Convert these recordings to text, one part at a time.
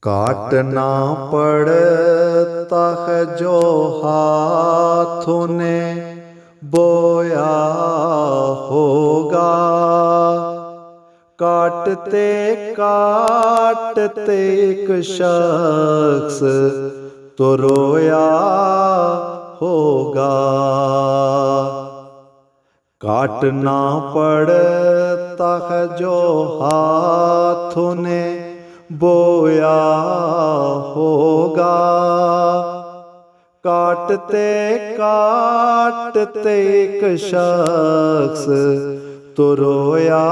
काटना पड़ता है जो हाथों ने बोया होगा, काटते काटते एक शख्स तो रोया होगा। काटना पड़ता है जो हाथों ने बोया होगा, काटते काटते एक शख्स तो रोया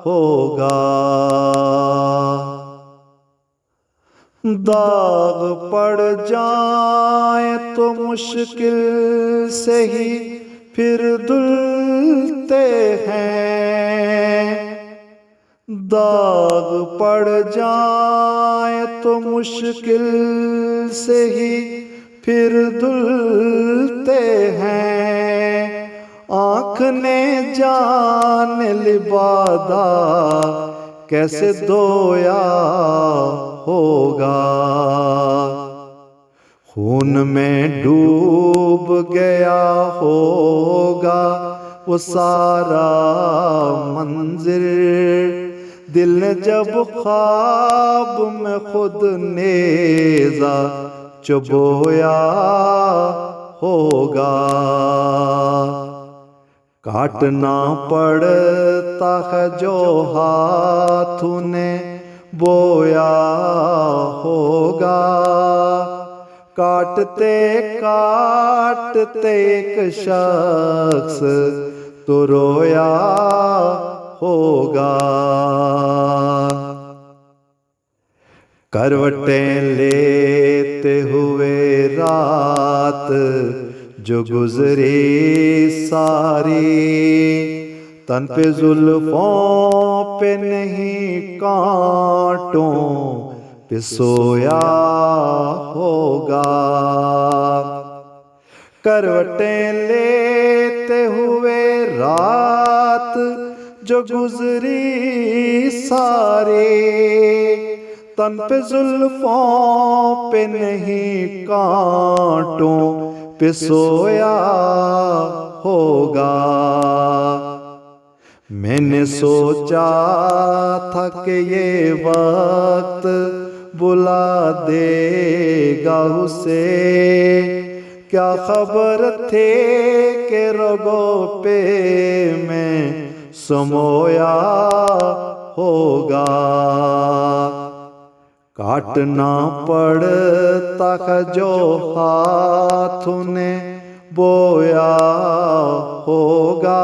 होगा। दाग पड़ जाए तो मुश्किल से ही फिर धुलते हैं, दाग पड़ जाए तो मुश्किल से ही फिर धुलते हैं। आँख ने जान लिबादा कैसे धोया होगा, खून में डूब गया होगा वो सारा मंजिल। दिल ने जब ख्वाब में खुद नेज़ा चुभोया होगा। काटना पड़ता है जो हाथों ने बोया होगा, काटते काटते एक शख्स तो रोया होगा। करवटें लेते हुए रात जो गुजरी सारी, तन पे जुल्फों पे नहीं कांटों पे सोया होगा। करवटें लेते हुए रात जो गुजरी सारी, तन पे जुल्फों पे नहीं कांटों पे सोया होगा। मैंने सोचा था कि ये वक्त बुला देगा उसे, क्या खबर थे कि रगों पे मैं समोया होगा। काटना पड़ता है जो हाथों ने बोया होगा,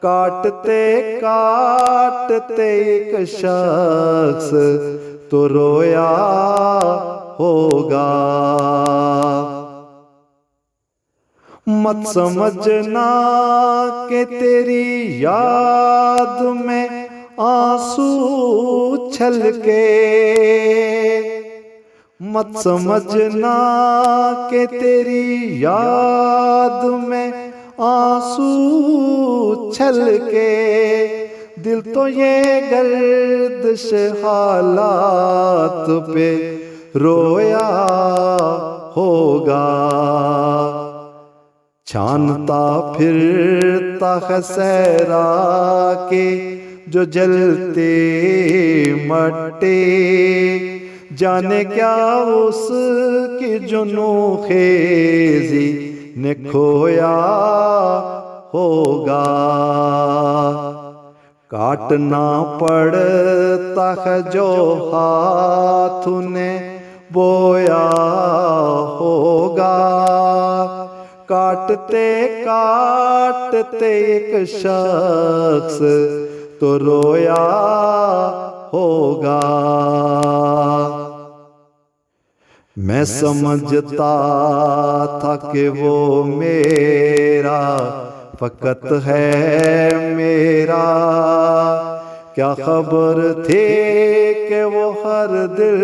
काटते काटते एक शख्स तो रोया होगा। मत समझना कि तेरी याद में आंसू छलके, मत समझना कि तेरी याद में आंसू छलके। दिल तो ये गर्दिश हालात पे रोया होगा। छानता फिरता है सहरा के जो जलते मट्टे, जाने क्या उसकी जुनू खेजी ने खोया होगा। काटना पड़ता है जो हाथों ने बोया होगा, काटते काटते एक शख्स तो रोया होगा। मैं समझता था कि वो मेरा फकत है मेरा, क्या खबर थी कि वो हर दिल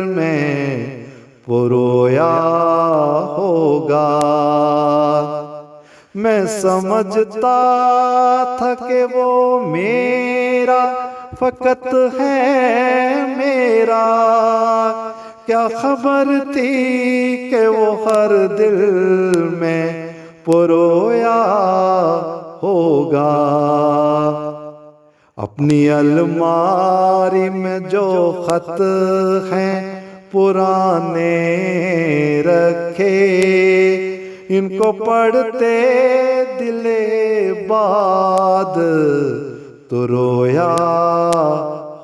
में पुरोया होगा। मैं समझता था कि वो मेरा फ़कत है मेरा। क्या खबर थी कि वो हर दिल में पुरोया होगा। अपनी अलमारी में जो खत हैं पुराने रखे, इनको पढ़ते दिले बाद तो रोया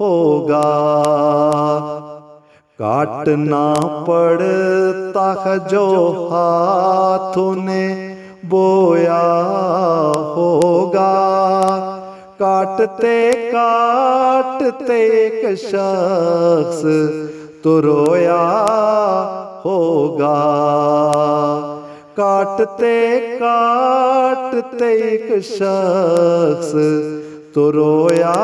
होगा। काटना पड़ता है जो हाथों ने बोया होगा। काटते काटते एक शख्स तो रोया होगा। काटते काटते एक शख्स तो रोया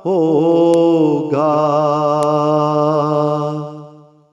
होगा।